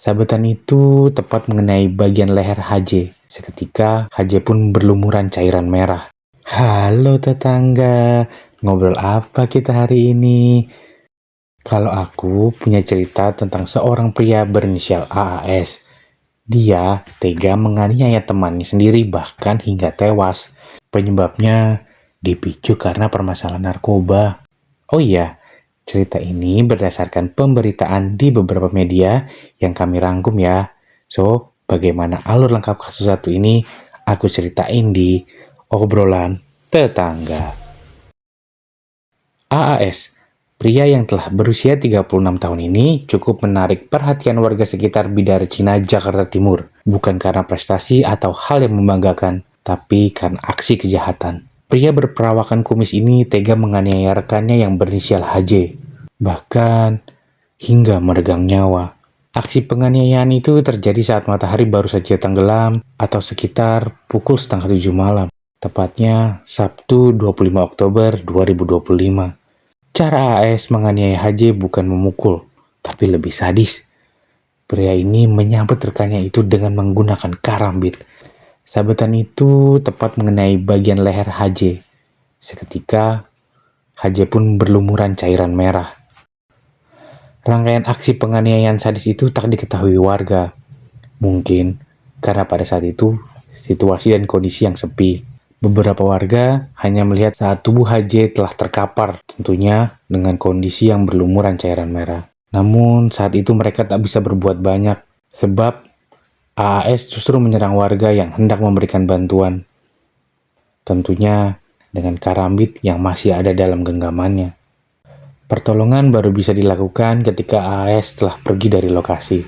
Sabetan itu tepat mengenai bagian leher HJ. Seketika, HJ pun berlumuran cairan merah. Halo tetangga, ngobrol apa kita hari ini? Kalau aku punya cerita tentang seorang pria berinisial AAS. Dia tega menganiaya temannya sendiri bahkan hingga tewas. Penyebabnya dipicu karena permasalahan narkoba. Oh iya, cerita ini berdasarkan pemberitaan di beberapa media yang kami rangkum ya. So, bagaimana alur lengkap kasus satu ini aku ceritain di obrolan tetangga. AAS, pria yang telah berusia 36 tahun ini cukup menarik perhatian warga sekitar Bidara Cina, Jakarta Timur. Bukan karena prestasi atau hal yang membanggakan, tapi karena aksi kejahatan. Pria berperawakan kumis ini tega menganiaya rekannya yang berinisial HJ. Bahkan hingga meregang nyawa. Aksi penganiayaan itu terjadi saat matahari baru saja tenggelam atau sekitar pukul 6:30 malam. Tepatnya Sabtu 25 Oktober 2025. Cara AS menganiaya HJ bukan memukul, tapi lebih sadis. Pria ini menyambut rekannya itu dengan menggunakan karambit. Sabetan itu tepat mengenai bagian leher HJ. Seketika, HJ pun berlumuran cairan merah. Rangkaian aksi penganiayaan sadis itu tak diketahui warga. Mungkin karena pada saat itu situasi dan kondisi yang sepi. Beberapa warga hanya melihat saat tubuh HJ telah terkapar, tentunya dengan kondisi yang berlumuran cairan merah. Namun saat itu mereka tak bisa berbuat banyak, sebab AAS justru menyerang warga yang hendak memberikan bantuan. Tentunya dengan karambit yang masih ada dalam genggamannya. Pertolongan baru bisa dilakukan ketika AAS telah pergi dari lokasi.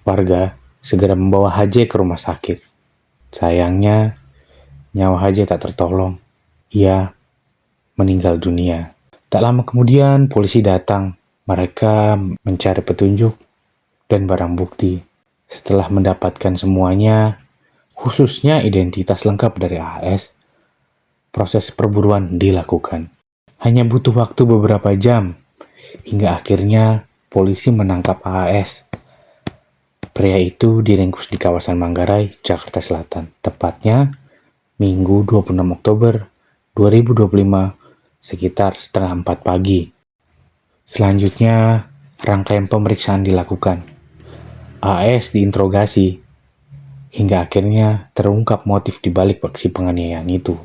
Warga segera membawa HJ ke rumah sakit. Sayangnya, nyawa HJ tak tertolong. Ia meninggal dunia. Tak lama kemudian, polisi datang. Mereka mencari petunjuk dan barang bukti. Setelah mendapatkan semuanya, khususnya identitas lengkap dari AS, proses perburuan dilakukan. Hanya butuh waktu beberapa jam, hingga akhirnya polisi menangkap AS. Pria itu diringkus di kawasan Manggarai, Jakarta Selatan. Tepatnya Minggu 26 Oktober 2025, sekitar 3:30 pagi. Selanjutnya, rangkaian pemeriksaan dilakukan. AS diinterogasi, hingga akhirnya terungkap motif dibalik aksi penganiayaan itu.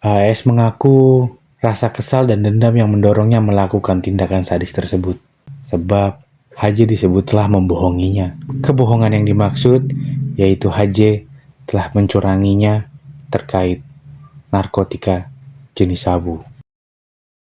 AS mengaku rasa kesal dan dendam yang mendorongnya melakukan tindakan sadis tersebut. Sebab HJ disebut telah membohonginya. Kebohongan yang dimaksud yaitu HJ telah mencuranginya terkait narkotika jenis sabu.